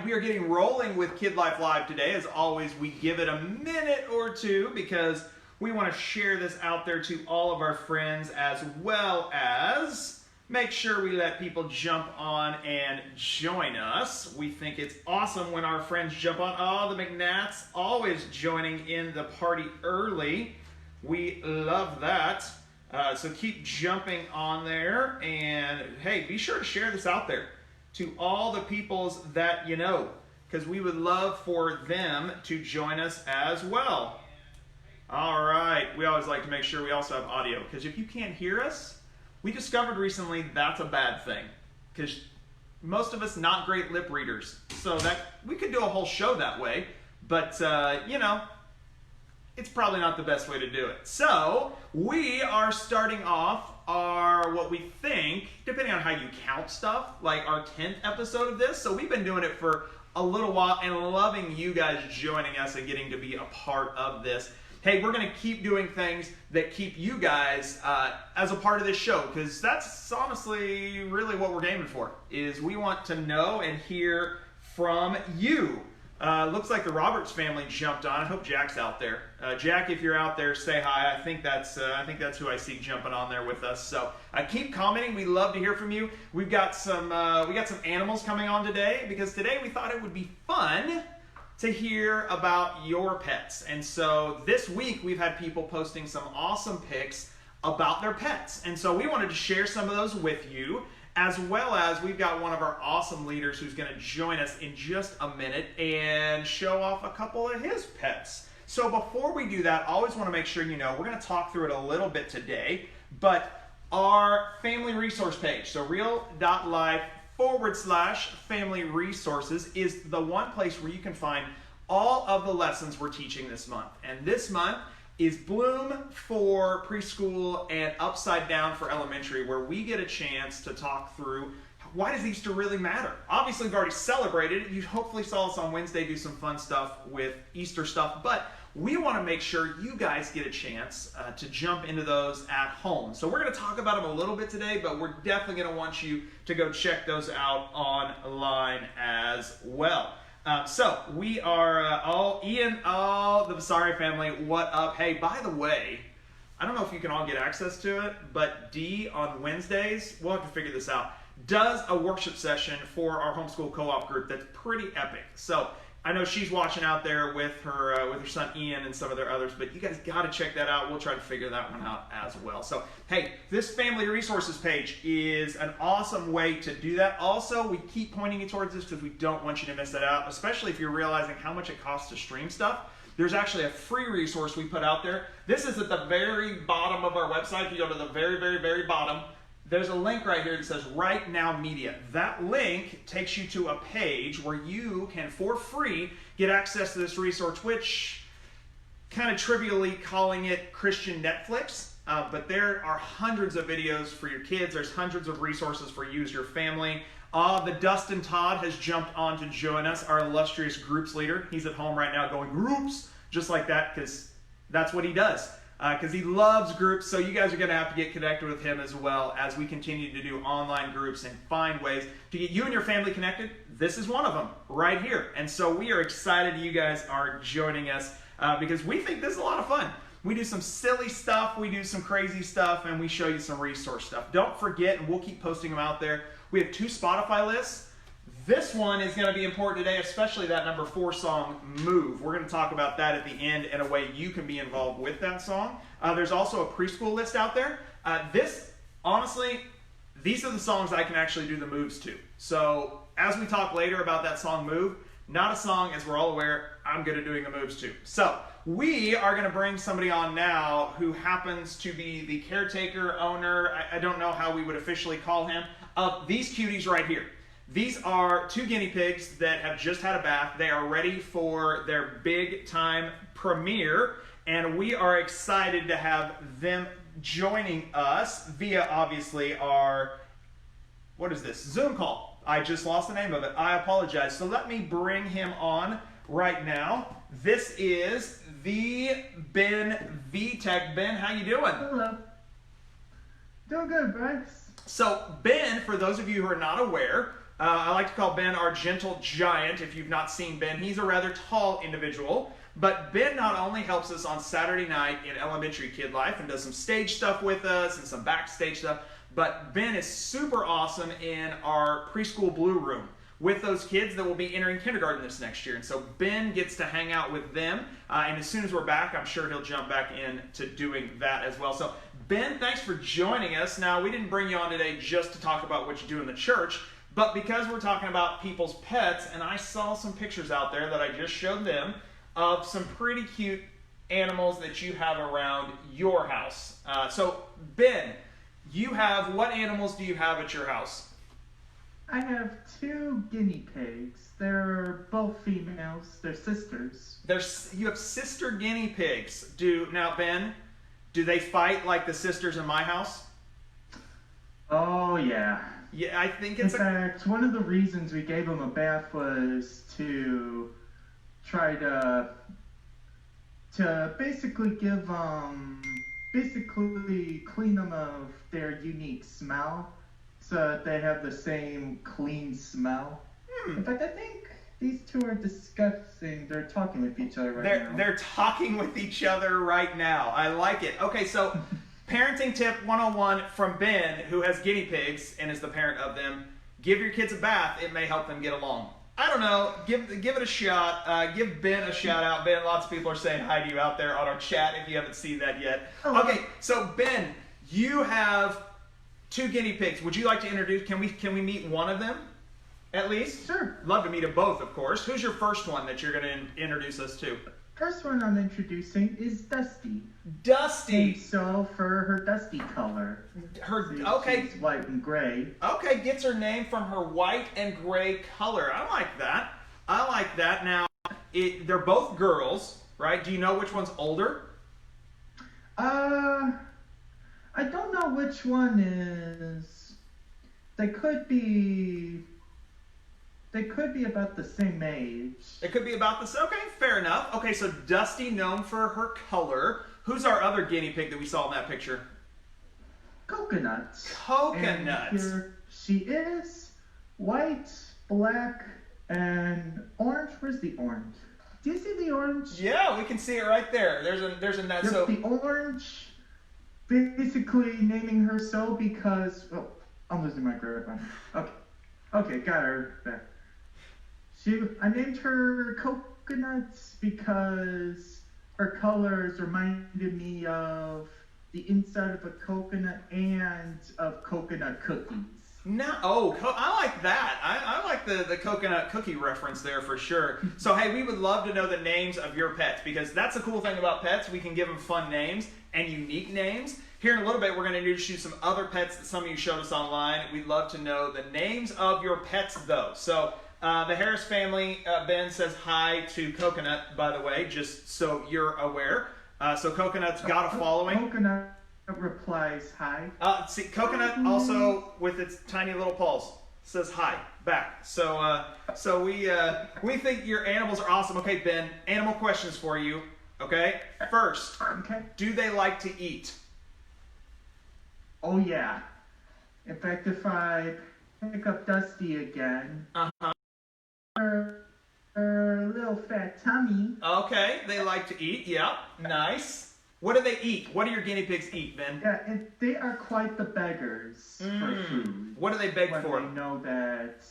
right, we are getting rolling with Kidlife Live today. As always, we give it a minute or two because we want to share this out there to all of our friends, as well as make sure we let people jump on and join us. We think it's awesome when our friends jump on. Oh, the McNats always joining in the party early. We love that. So keep jumping on there, and hey, be sure to share this out there to all the peoples that you know, because we would love for them to join us as well. All right, we always like to make sure we also have audio, because if you can't hear us, we discovered recently that's a bad thing, because most of us not great lip readers, so that we could do a whole show that way, but you know, it's probably not the best way to do it. So we are starting off our, what we think, depending on how you count stuff, like our 10th episode of this. So we've been doing it for a little while and loving you guys joining us and getting to be a part of this. Hey, we're going to keep doing things that keep you guys as a part of this show, because that's honestly really what we're aiming for, is we want to know and hear from you. Looks like the Roberts family jumped on. I hope Jack's out there. Jack, if you're out there, say hi. I think that's who I see jumping on there with us. So keep commenting. We love to hear from you. We've got some animals coming on today, because today we thought it would be fun to hear about your pets. And so this week we've had people posting some awesome pics about their pets, and so we wanted to share some of those with you. As well as we've got one of our awesome leaders who's going to join us in just a minute and show off a couple of his pets. So before we do that, I always want to make sure you know we're going to talk through it a little bit today, but our family resource page, so real.life/family resources, is the one place where you can find all of the lessons we're teaching this month. And this month is Bloom for preschool and Upside Down for elementary, where we get a chance to talk through why does Easter really matter. Obviously, we've already celebrated it. You hopefully saw us on Wednesday do some fun stuff with Easter stuff, but we want to make sure you guys get a chance to jump into those at home. So we're going to talk about them a little bit today, but we're definitely going to want you to go check those out online as well. So we are Ian, the Vasari family, what up? Hey, by the way, I don't know if you can all get access to it, but Dee on Wednesdays, we'll have to figure this out, does a worship session for our homeschool co-op group that's pretty epic. So I know she's watching out there with her son Ian and some of their others, but you guys got to check that out. We'll try to figure that one out as well. So hey, this family resources page is an awesome way to do that. Also, we keep pointing you towards this because we don't want you to miss that out, especially if you're realizing how much it costs to stream stuff. There's actually a free resource we put out there. This is at the very bottom of our website. If you go to the very, very, very bottom, there's a link right here that says Right Now Media. That link takes you to a page where you can, for free, get access to this resource, which kind of trivially calling it Christian Netflix. But there are hundreds of videos for your kids. There's hundreds of resources for you as your family. The Dustin Todd has jumped on to join us, our illustrious groups leader. He's at home right now going, groups, just like that, because that's what he does. Because he loves groups, so you guys are going to have to get connected with him as well as we continue to do online groups and find ways to get you and your family connected. This is one of them right here. And so we are excited you guys are joining us because we think this is a lot of fun. We do some silly stuff, we do some crazy stuff, and we show you some resource stuff. Don't forget, and we'll keep posting them out there, we have 2 Spotify lists. This one is going to be important today, especially that number 4 song, Move. We're going to talk about that at the end and a way you can be involved with that song. There's also a preschool list out there. Honestly, these are the songs I can actually do the moves to. So as we talk later about that song, Move, not a song, as we're all aware, I'm good at doing the moves to. So we are going to bring somebody on now who happens to be the caretaker, owner, I don't know how we would officially call him, of these cuties right here. These are 2 guinea pigs that have just had a bath. They are ready for their big time premiere, and we are excited to have them joining us via obviously our, what is this, Zoom call. I just lost the name of it. I apologize. So let me bring him on right now. This is the Ben VTech. Ben, how you doing? Hello. Doing good, Bryce. So Ben, for those of you who are not aware, I like to call Ben our gentle giant. If you've not seen Ben, he's a rather tall individual. But Ben not only helps us on Saturday night in elementary kid life and does some stage stuff with us and some backstage stuff, but Ben is super awesome in our preschool blue room with those kids that will be entering kindergarten this next year. And so Ben gets to hang out with them. And as soon as we're back, I'm sure he'll jump back into doing that as well. So Ben, thanks for joining us. Now, we didn't bring you on today just to talk about what you do in the church, but because we're talking about people's pets, and I saw some pictures out there that I just showed them of some pretty cute animals that you have around your house. So Ben, what animals do you have at your house? I have 2 guinea pigs. They're both females. They're sisters. You have sister guinea pigs. Now, Ben, do they fight like the sisters in my house? Oh, yeah. Yeah, I think In fact, one of the reasons we gave them a bath was to try to basically give basically clean them of their unique smell so that they have the same clean smell. In fact, I think these 2 are discussing, they're talking with each other now. They're talking with each other right now. I like it. Okay, so parenting tip 101 from Ben, who has guinea pigs and is the parent of them. Give your kids a bath. It may help them get along. I don't know. Give it a shot. Give Ben a shout out. Ben, lots of people are saying hi to you out there on our chat if you haven't seen that yet. Hello. Okay, so Ben, you have 2 guinea pigs. Would you like to introduce? Can we meet one of them, at least? Sure. Love to meet them both, of course. Who's your first one that you're going to introduce us to? First one I'm introducing is Dusty. Dusty. And so for her dusty color. Okay. She's white and gray. Okay, gets her name from her white and gray color. I like that. Now, they're both girls, right? Do you know which one's older? I don't know which one is. They could be about the same age. It could be about this. Okay, fair enough. Okay, so Dusty, known for her color. Who's our other guinea pig that we saw in that picture? Coconut. Coconut. And here she is, white, black, and orange. Where's the orange? Do you see the orange? Yeah, we can see it right there. There's a nut. Yep, So the orange. Basically naming her so because I'm losing my grip on. Okay, got her back. I named her Coconut because her colors reminded me of the inside of a coconut and of coconut cookies. I like that. I like the coconut cookie reference there for sure. So, hey, we would love to know the names of your pets because that's the cool thing about pets. We can give them fun names and unique names. Here in a little bit, we're going to introduce you to some other pets that some of you showed us online. We'd love to know the names of your pets, though. So, the Harris family, Ben says hi to Coconut, by the way, just so you're aware. So Coconut's got a following. Coconut replies hi. See, Coconut also, with its tiny little paws, says hi back. So we think your animals are awesome. Okay, Ben, animal questions for you. Okay, first, do they like to eat? Oh yeah. In fact, if I pick up Dusty again, her little fat tummy. Okay, they like to eat. Yep, nice. What do they eat? What do your guinea pigs eat, Ben? Yeah, and they are quite the beggars for food. What do they beg for? When they know that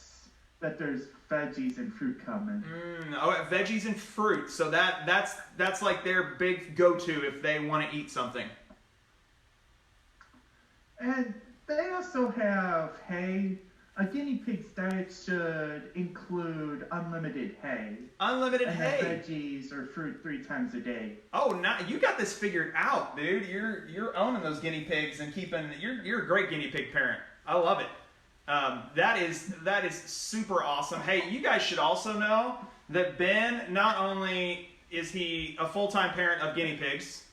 there's veggies and fruit coming. Veggies and fruit. So that's like their big go-to if they want to eat something. And they also have hay. A guinea pig's diet should include unlimited hay. Unlimited and hay. Veggies or fruit 3 times a day. Oh, you got this figured out, dude. You're owning those guinea pigs and you're a great guinea pig parent. I love it. That is super awesome. Hey, you guys should also know that Ben, not only is he a full-time parent of guinea pigs,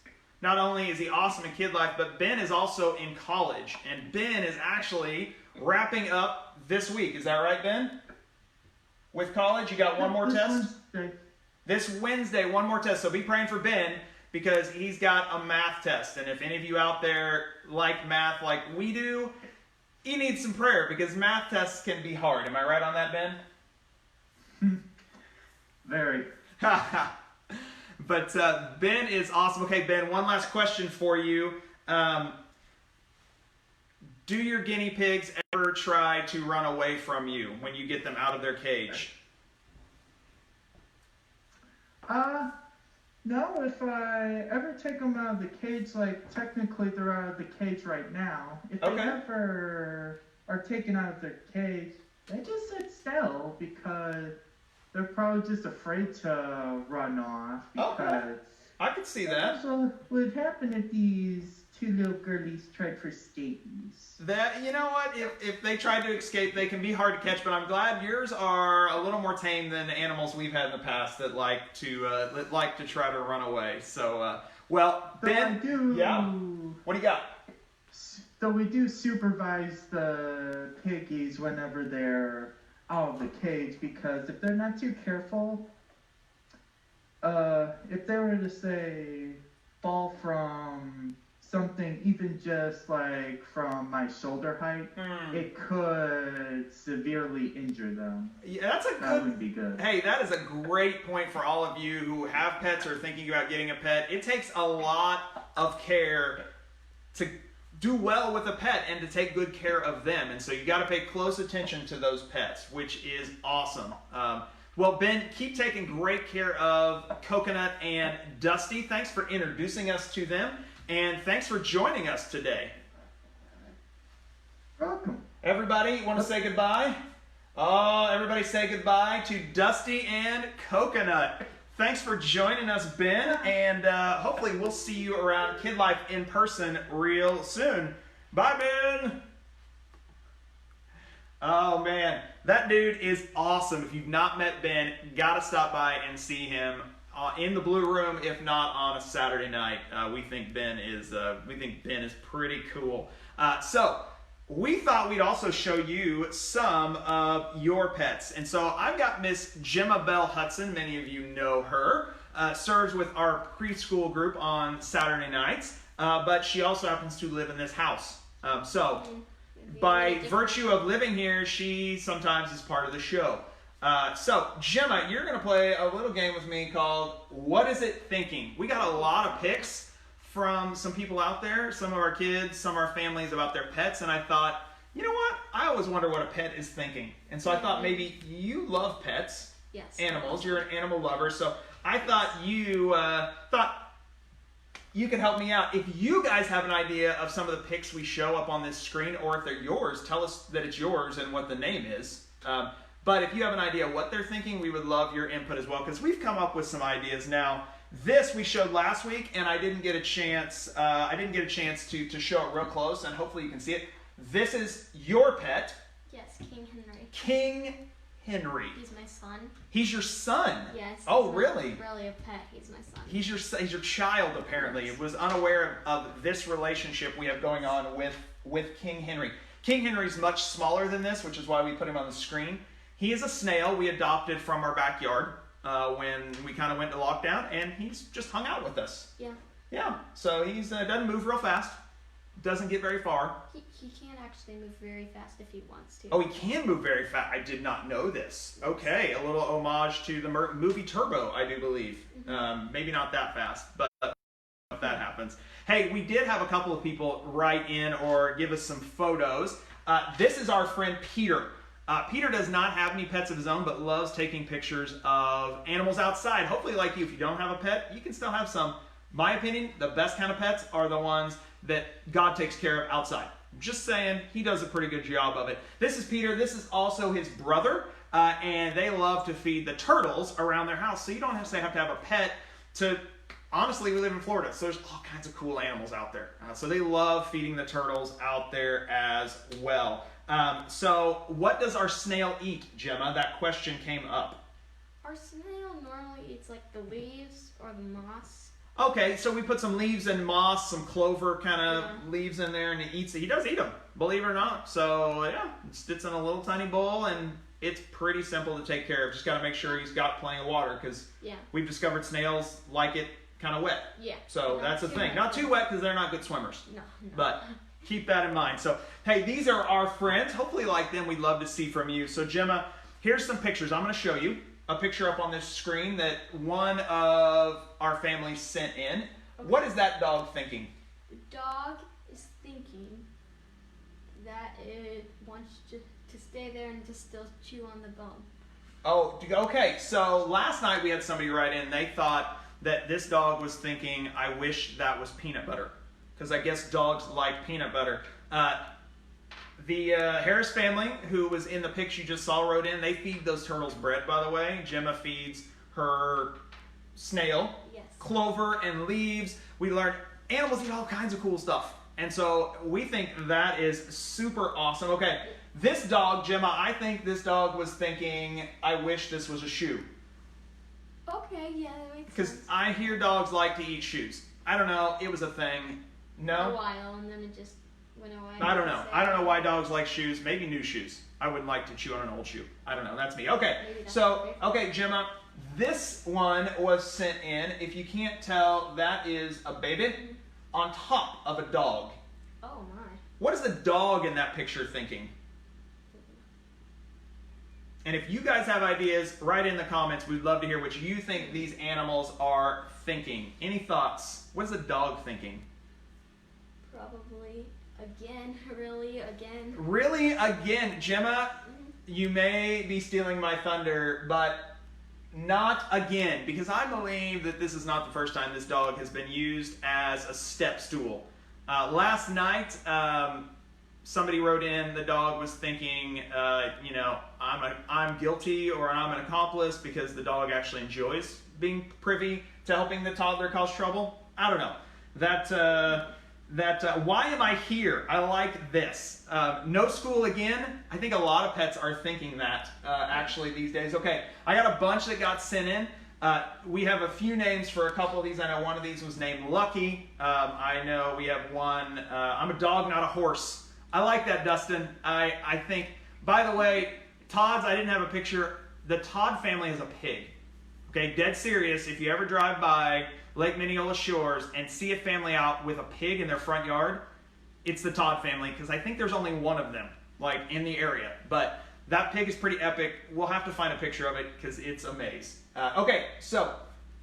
not only is he awesome in kid life, but Ben is also in college. And Ben is actually wrapping up this week. Is that right, Ben? With college, you got one more test? This Wednesday, one more test. So be praying for Ben because he's got a math test. And if any of you out there like math like we do, he needs some prayer because math tests can be hard. Am I right on that, Ben? Very. But Ben is awesome. Okay, Ben, one last question for you. Do your guinea pigs ever try to run away from you when you get them out of their cage? No, if I ever take them out of the cage, like, technically they're out of the cage right now. If they ever are taken out of their cage, they just sit still because they're probably just afraid to run off. Because I could see that. So what would happen if these two little girlies tried for scabies? That, you know what, if they tried to escape, they can be hard to catch, but I'm glad yours are a little more tame than the animals we've had in the past that like to try to run away. So, well, Ben, what do you got? So we do supervise the piggies whenever they're out of the cage, because if they're not too careful, if they were to, say, fall from something even just like from my shoulder height, it could severely injure them. Yeah, that wouldn't be good. Hey, that is a great point for all of you who have pets or thinking about getting a pet. It takes a lot of care to do well with a pet and to take good care of them, and so you got to pay close attention to those pets, which is awesome. Well, Ben, keep taking great care of Coconut and Dusty. Thanks for introducing us to them. And thanks for joining us today. Welcome. Everybody, want to say goodbye? Oh, everybody say goodbye to Dusty and Coconut. Thanks for joining us, Ben, and hopefully we'll see you around Kidlife in person real soon. Bye, Ben. Oh, man. That dude is awesome. If you've not met Ben, gotta stop by and see him. In the Blue Room, if not on a Saturday night. We think Ben is pretty cool. So we thought we'd also show you some of your pets. And so I've got Miss Gemma Bell Hudson. Many of you know her. Serves with our preschool group on Saturday nights. But she also happens to live in this house. So by virtue of living here, she sometimes is part of the show. So, Gemma, you're going to play a little game with me called What Is It Thinking? We got a lot of picks from some people out there, some of our kids, some of our families about their pets, and I thought, you know what? I always wonder what a pet is thinking. And so I thought maybe you love pets, animals, you're an animal lover, so I thought you could help me out. If you guys have an idea of some of the picks we show up on this screen, or if they're yours, tell us that it's yours and what the name is. But if you have an idea what they're thinking, we would love your input as well, because we've come up with some ideas. Now, this we showed last week, and I didn't get a chance. To show it real close, and hopefully you can see it. This is your pet. Yes, King Henry. King Henry. He's my son. He's your son. Yes. Oh, really? Really a pet. He's my son. He's your child, apparently. Was unaware of this relationship we have going on with King Henry. King Henry's much smaller than this, which is why we put him on the screen. He is a snail we adopted from our backyard when we kind of went to lockdown, and he's just hung out with us. Yeah. Yeah, so he's doesn't move real fast, doesn't get very far. He can't actually move very fast if he wants to. Oh, he can move very fast. I did not know this. Okay, a little homage to the movie Turbo, I do believe. Mm-hmm. Maybe not that fast, but if that happens. Hey, we did have a couple of people write in or give us some photos. This is our friend Peter. Peter does not have any pets of his own, but loves taking pictures of animals outside. Hopefully, like you, if you don't have a pet, you can still have some. My opinion, the best kind of pets are the ones that God takes care of outside. Just saying, he does a pretty good job of it. This is Peter. This is also his brother, and they love to feed the turtles around their house. So you don't have to have a pet to... Honestly, we live in Florida, so there's all kinds of cool animals out there. So they love feeding the turtles out there as well. So what does our snail eat, Gemma? That question came up. Our snail normally eats like the leaves or the moss. Okay, so we put some leaves and moss, some clover kind of leaves in there, and he eats it. He does eat them, believe it or not. So yeah, it sits in a little tiny bowl, and it's pretty simple to take care of. Just got to make sure he's got plenty of water, because we've discovered snails like it kind of wet. Yeah. So that's the thing. Not too wet, because they're not good swimmers. No. But Keep that in mind. So, hey, these are our friends. Hopefully you like them. We'd love to see from you. So, Gemma, here's some pictures. I'm going to show you a picture up on this screen that one of our families sent in. Okay. What is that dog thinking? The dog is thinking that it wants to stay there and to still chew on the bone. Oh, okay. So last night we had somebody write in. They thought that this dog was thinking, I wish that was peanut butter. Because I guess dogs like peanut butter. The Harris family, who was in the pics you just saw, wrote in. They feed those turtles bread, by the way. Gemma feeds her snail, Yes. clover, and leaves. We learned animals eat all kinds of cool stuff. And so we think that is super awesome. Okay, this dog, Gemma, I think this dog was thinking, I wish this was a shoe. Okay, yeah, that makes Because sense. I hear dogs like to eat shoes. I don't know, it was a thing. A No? while, and then it just went away. I don't know. I don't know why dogs like shoes. Maybe new shoes. I wouldn't like to chew on an old shoe. I don't know. That's me. Okay. Maybe that's So, okay. okay, Gemma, this one was sent in. If you can't tell, that is a baby on top of a dog. Oh my. What is the dog in that picture thinking? And if you guys have ideas, write in the comments. We'd love to hear what you think these animals are thinking. Any thoughts? What is the dog thinking? Probably again, really again. Really? Again, Gemma, you may be stealing my thunder, but not again, because I believe that this is not the first time this dog has been used as a step stool. Last night, somebody wrote in, the dog was thinking, I'm guilty or I'm an accomplice because the dog actually enjoys being privy to helping the toddler cause trouble. I don't know. Why am I here? I like this. No school again. I think a lot of pets are thinking that actually these days. Okay, I got a bunch that got sent in. We have a few names for a couple of these. I know one of these was named Lucky. I know we have one, I'm a dog, not a horse. I like that, Dustin. I think, by the way, Todd's, I didn't have a picture. The Todd family has a pig. Okay, dead serious. If you ever drive by Lake Mineola Shores and see a family out with a pig in their front yard, it's the Todd family, because I think there's only one of them, like, in the area. But that pig is pretty epic. We'll have to find a picture of it, because it's a maze. Okay, so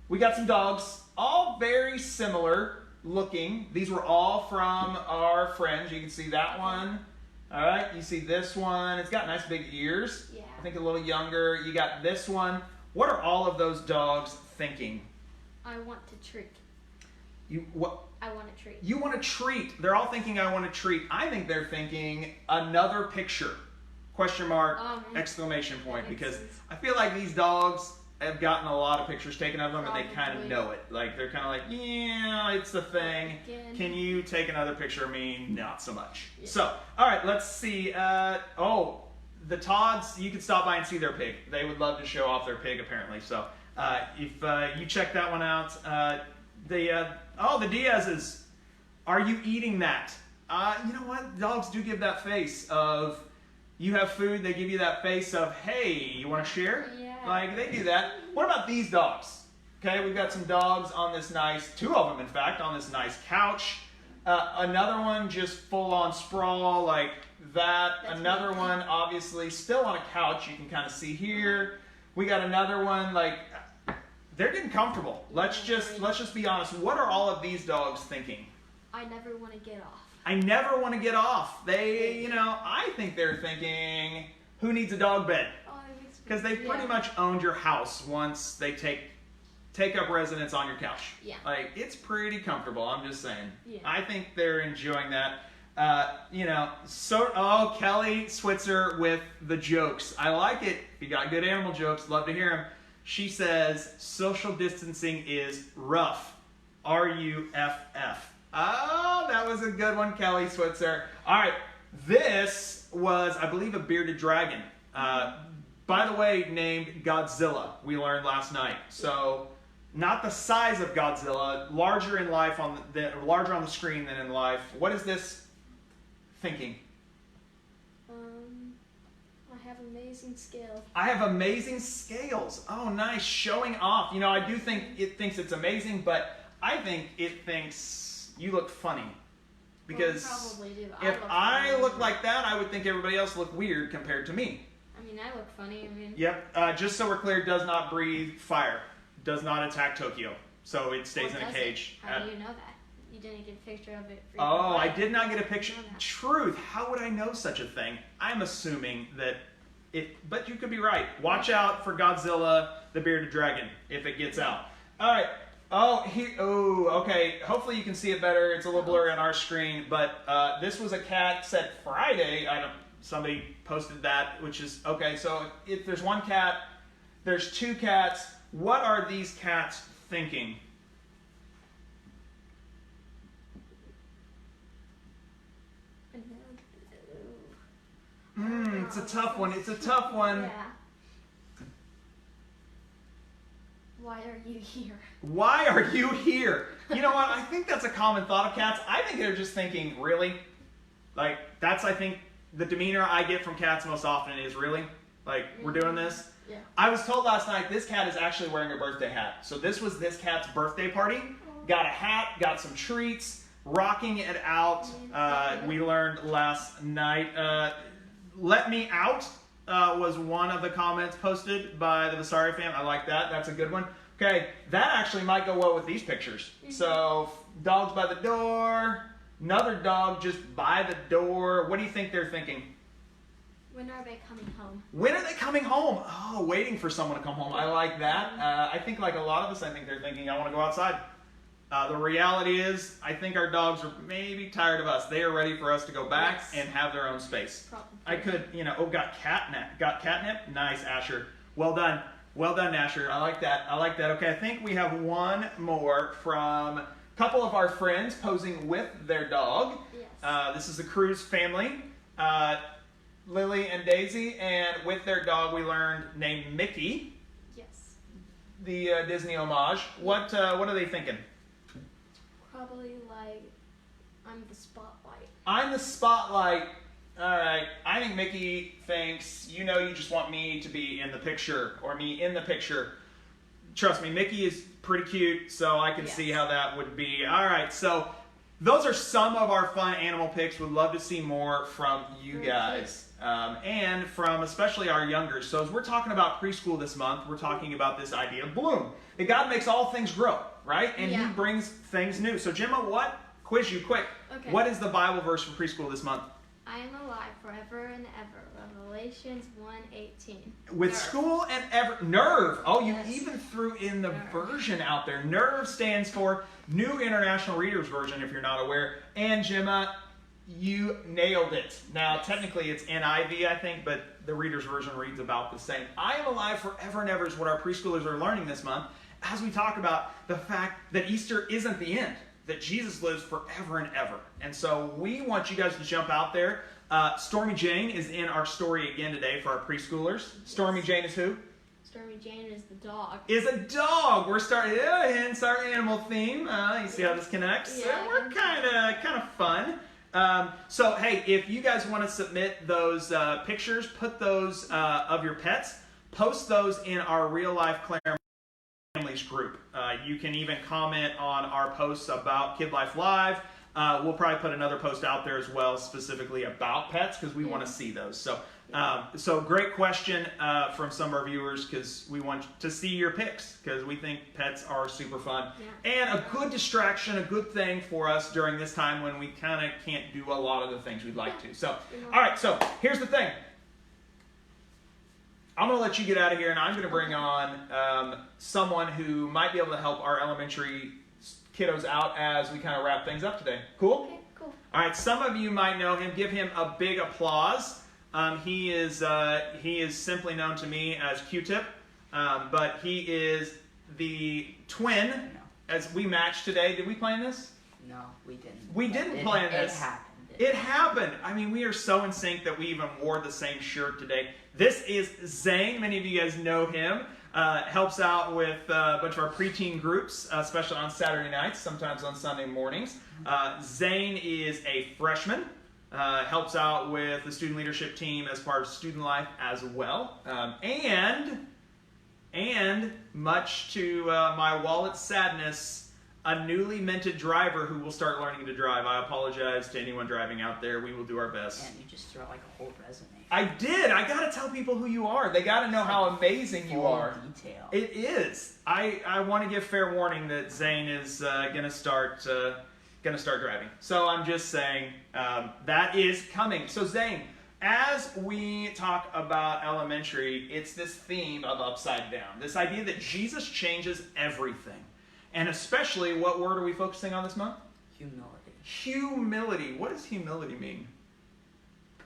we got some dogs, all very similar looking. These were all from our friends. You can see that one. All right, you see this one. It's got nice big ears. Yeah. I think a little younger. You got this one. What are all of those dogs thinking? I want to treat. What? I want a treat. You want a treat. They're all thinking, I want a treat. I think they're thinking another picture. Question mark, exclamation point. That makes Because sense. I feel like these dogs have gotten a lot of pictures taken of them and they kind of Probably. know it. Like, they're kind of like, yeah, it's the thing. Again. Can you take another picture of me? Not so much. Yeah. So, all right, let's see. The Todds, you can stop by and see their pig. They would love to show off their pig, apparently. So, if you check that one out. The Diaz's. Are you eating that? You know what? Dogs do give that face of, you have food, they give you that face of, hey, you want to share? Yeah. Like, they do that. What about these dogs? Okay, we've got some dogs on this nice, two of them, in fact, on this nice couch. Another one just full on sprawl like that. That's Another me. one, obviously, still on a couch. You can kind of see here. We got another one, like, they're getting comfortable. Let's just be honest. What are all of these dogs thinking? I never want to get off. I never want to get off. I think they're thinking, who needs a dog bed? Oh, that makes me. Because they've pretty much owned your house once they take up residence on your couch. Yeah. Like, it's pretty comfortable, I'm just saying. Yeah. I think they're enjoying that. Kelly Switzer with the jokes. I like it. If you got good animal jokes, love to hear them. She says, social distancing is rough. R-U-F-F. Oh, that was a good one, Kelly Switzer. All right, this was, I believe, a bearded dragon. By the way, named Godzilla, we learned last night. So, not the size of Godzilla, larger in life, larger on the screen than in life. What is this thinking? I have amazing scale. I have amazing scales. Oh, nice, showing off. I do think it thinks it's amazing, but I think it thinks you look funny. Because probably do. if I look like that, I would think everybody else looked weird compared to me. I mean, I look funny. I mean. Yep. Just so we're clear, does not breathe fire. Does not attack Tokyo. So it stays in a cage. How do you know that? You didn't get a picture of it. Oh, I did not get a picture. Truth. How would I know such a thing? I'm assuming that it, but you could be right. Watch out for Godzilla, the bearded dragon, if it gets out. All right. Okay. Hopefully you can see it better. It's a little blurry on our screen, but this was a cat said Friday. Somebody posted that, which is okay. So if there's one cat, there's two cats. What are these cats thinking? It's a tough one. It's a tough one. Yeah. Why are you here? Why are you here? You know what? I think that's a common thought of cats. I think they're just thinking, really? Like, that's, I think, the demeanor I get from cats most often is, really? Like, we're doing this? Yeah. I was told last night this cat is actually wearing a birthday hat. So this was this cat's birthday party. Got a hat, got some treats, rocking it out. We learned last night. Let me out was one of the comments posted by the Vasari fam. I like that. That's a good one. Okay, that actually might go well with these pictures. So, dogs by the door, another dog just by the door. What do you think they're thinking? When are they coming home? When are they coming home? Oh, waiting for someone to come home. I like that. I think like a lot of us, I think they're thinking, I want to go outside. The reality is, I think our dogs are maybe tired of us. They are ready for us to go back and have their own space. Probably. I could, got catnip. Got catnip? Nice, Asher. Well done. Well done, Asher. I like that. Okay, I think we have one more from a couple of our friends posing with their dog. Yes. This is the Cruz family. Lily and Daisy, and with their dog we learned named Mickey. Yes. The Disney homage. What are they thinking? Probably like, I'm the spotlight. I'm the spotlight. All right. I think Mickey thinks, you just want me to be in the picture, or me in the picture. Trust me, Mickey is pretty cute, so I can see how that would be. All right. So those are some of our fun animal pics. Would love to see more from you guys. And from especially our youngers. So as we're talking about preschool this month, we're talking about this idea of bloom. That God makes all things grow, right? And He brings things new. So Gemma, quiz you quick. Okay. What is the Bible verse for preschool this month? I am alive forever and ever. Revelations 1:18. With Nerve. school and nerve. Oh, you Yes. even threw in the Nerve. version out there. Nerve stands for New International Reader's Version, if you're not aware. And Gemma, you nailed it. Now, technically it's NIV, I think, but the Reader's Version reads about the same. I am alive forever and ever is what our preschoolers are learning this month as we talk about the fact that Easter isn't the end, that Jesus lives forever and ever. And so we want you guys to jump out there. Stormy Jane is in our story again today for our preschoolers. Stormy Jane is who? Stormy Jane is the dog. Is a dog. We're starting, hence our animal theme. You see how this connects? Yeah, We're kind of fun. So, hey, if you guys want to submit those pictures, put those of your pets, post those in our Real Life Claremont Families group. You can even comment on our posts about Kidlife Live. We'll probably put another post out there as well, specifically about pets, because we want to see those. So great question from some of our viewers, because we want to see your pics, because we think pets are super fun. And a good distraction, a good thing for us during this time when we kind of can't do a lot of the things we'd like to. So, all right, so here's the thing. I'm going to let you get out of here, and I'm going to bring on someone who might be able to help our elementary kiddos out as we kind of wrap things up today. Cool? Okay, cool. All right, some of you might know him. Give him a big applause. He is simply known to me as Q-Tip, but he is the twin. As we matched today. Did we plan this? No, we didn't. We didn't plan this. It happened. It happened. I mean, we are so in sync that we even wore the same shirt today. This is Zane. Many of you guys know him. Helps out with a bunch of our preteen groups, especially on Saturday nights, sometimes on Sunday mornings. Zane is a freshman. Helps out with the student leadership team as part of student life as well. And much to my wallet's sadness, a newly minted driver who will start learning to drive. I apologize to anyone driving out there. We will do our best. And you just throw like a whole resume. I did. I got to tell people who you are. They got to know how amazing you are. Detail. It is. I want to give fair warning that Zane is gonna start driving. So I'm just saying that is coming. So Zane, as we talk about elementary, it's this theme of upside down. This idea that Jesus changes everything. And especially, what word are we focusing on this month? Humility. Humility. What does humility mean?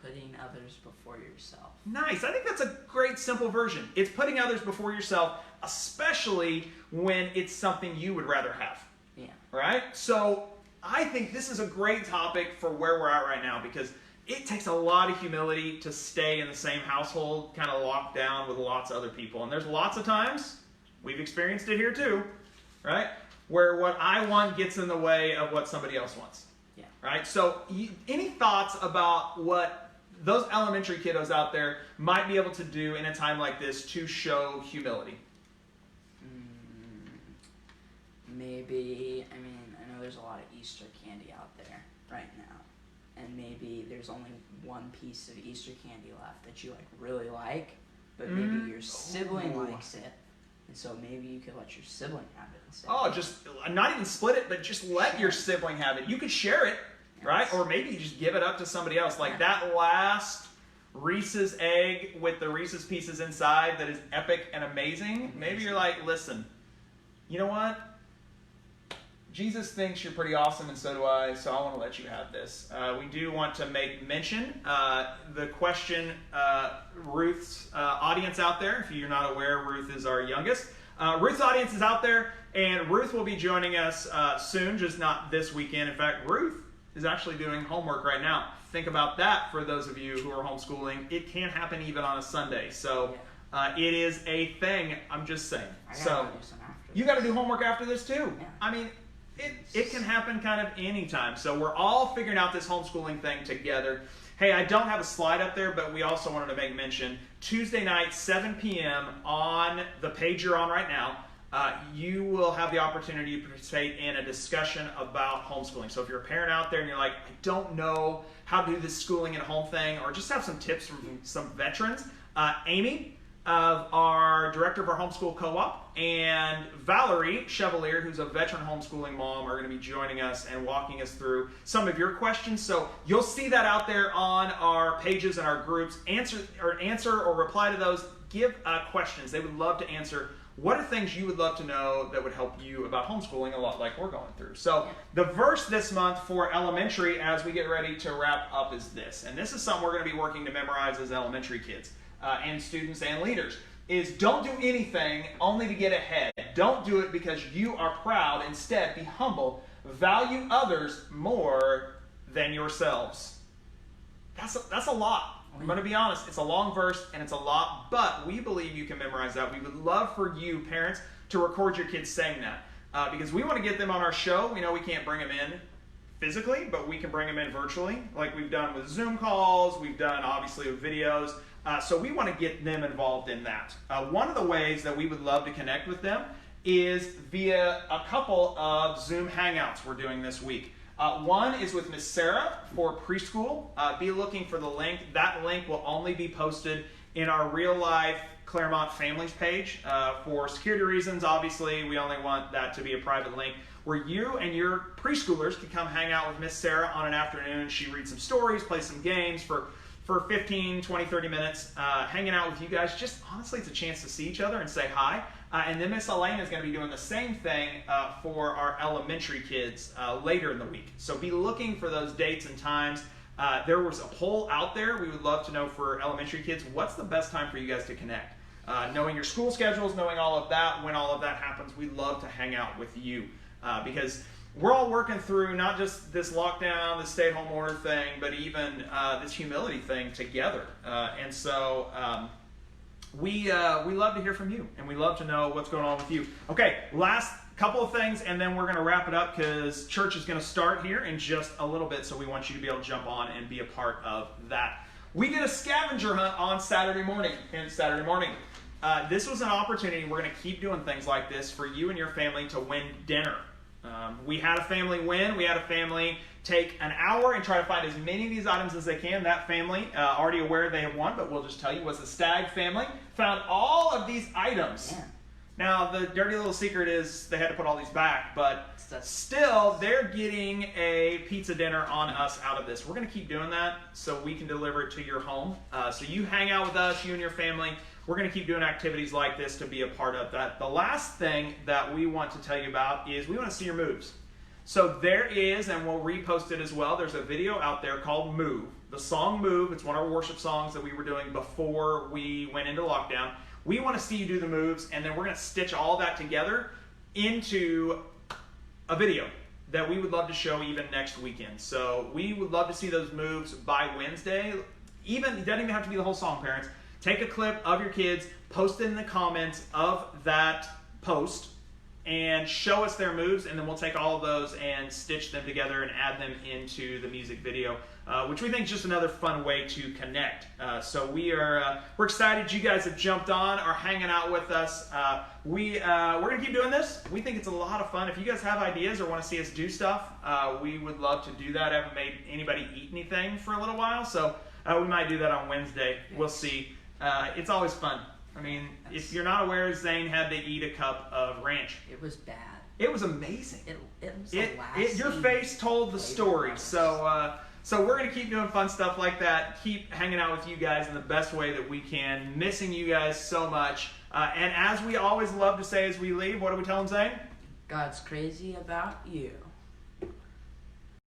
Putting others before yourself. Nice. I think that's a great simple version. It's putting others before yourself, especially when it's something you would rather have. Yeah. Right? So I think this is a great topic for where we're at right now, because it takes a lot of humility to stay in the same household, kind of locked down with lots of other people. And there's lots of times, we've experienced it here too, right? Where what I want gets in the way of what somebody else wants. Yeah. Right? So any thoughts about what those elementary kiddos out there might be able to do in a time like this to show humility? Maybe, I know there's a lot of Easter candy out there right now. And maybe there's only one piece of Easter candy left that you really like, but maybe your sibling likes it. And so maybe you could let your sibling have it instead. Oh, just not even split it, but just let your sibling have it. You could share it, right? Or maybe you just give it up to somebody else. Like that last Reese's egg with the Reese's Pieces inside that is epic and amazing. Maybe you're like, listen, you know what? Jesus thinks you're pretty awesome, and so do I, so I want to let you have this. We do want to make mention, the question, Ruth's audience out there, if you're not aware, Ruth is our youngest. Ruth's audience is out there, and Ruth will be joining us soon, just not this weekend. In fact, Ruth is actually doing homework right now. Think about that for those of you who are homeschooling. It can happen even on a Sunday, so it is a thing. I'm just saying. So you got to do homework after this too. Yeah. I mean, it can happen kind of anytime. So we're all figuring out this homeschooling thing together. Hey, I don't have a slide up there, but we also wanted to make mention, Tuesday night, 7 p.m. on the page you're on right now, you will have the opportunity to participate in a discussion about homeschooling. So if you're a parent out there and you're like, I don't know how to do this schooling at home thing, or just have some tips from some veterans, Amy, our director of our homeschool co-op, and Valerie Chevalier, who's a veteran homeschooling mom, are going to be joining us and walking us through some of your questions. So you'll see that out there on our pages and our groups. Answer or reply to those. Give questions. They would love to answer. What are things you would love to know that would help you about homeschooling, a lot like we're going through? So the verse this month for elementary, as we get ready to wrap up, is this. And this is something we're going to be working to memorize as elementary kids. And students and leaders, is don't do anything only to get ahead. Don't do it because you are proud. Instead, be humble. Value others more than yourselves. That's a lot. I'm going to be honest. It's a long verse and it's a lot, but we believe you can memorize that. We would love for you, parents, to record your kids saying that because we want to get them on our show. We know we can't bring them in physically, but we can bring them in virtually, like we've done with Zoom calls. We've done, obviously, with videos. So we want to get them involved in that. One of the ways that we would love to connect with them is via a couple of Zoom Hangouts we're doing this week. One is with Miss Sarah for preschool. Be looking for the link. That link will only be posted in our real life Claremont Families page. For security reasons, obviously, we only want that to be a private link where you and your preschoolers can come hang out with Miss Sarah on an afternoon. She reads some stories, plays some games for 15, 20, 30 minutes, hanging out with you guys. Just honestly, it's a chance to see each other and say hi. And then Miss Elaine is going to be doing the same thing for our elementary kids later in the week. So be looking for those dates and times. There was a poll out there. We would love to know for elementary kids, what's the best time for you guys to connect? Knowing your school schedules, knowing all of that, when all of that happens, we'd love to hang out with you because we're all working through not just this lockdown, this stay-at-home order thing, but even this humility thing together. And so we love to hear from you, and we love to know what's going on with you. Okay, last couple of things, and then we're going to wrap it up because church is going to start here in just a little bit, so we want you to be able to jump on and be a part of that. We did a scavenger hunt on Saturday morning. This was an opportunity. We're going to keep doing things like this for you and your family to win dinner. We had a family win. We had a family take an hour and try to find as many of these items as they can. That family, already aware they have won, but we'll just tell you, was the Stag family. Found all of these items. Man. Now, the dirty little secret is they had to put all these back, but still, they're getting a pizza dinner on us out of this. We're going to keep doing that so we can deliver it to your home. So you hang out with us, you and your family. We're going to keep doing activities like this to be a part of that. The last thing that we want to tell you about is we want to see your moves. So there is, and we'll repost it as well, there's a video out there called Move. The song Move, it's one of our worship songs that we were doing before we went into lockdown. We want to see you do the moves, and then we're going to stitch all that together into a video that we would love to show even next weekend. So we would love to see those moves by Wednesday. It doesn't even have to be the whole song, parents. Take a clip of your kids, post it in the comments of that post, and show us their moves, and then we'll take all of those and stitch them together and add them into the music video, which we think is just another fun way to connect. So we're excited you guys have jumped on, are hanging out with us. We're going to keep doing this. We think it's a lot of fun. If you guys have ideas or want to see us do stuff, we would love to do that. I haven't made anybody eat anything for a little while, so we might do that on Wednesday. We'll see. It's always fun. I mean, if you're not aware, Zane had to eat a cup of ranch. It was bad. It was amazing. It was the last your face told the story. So we're going to keep doing fun stuff like that. Keep hanging out with you guys in the best way that we can. Missing you guys so much. And as we always love to say as we leave, what do we tell them, Zane? God's crazy about you.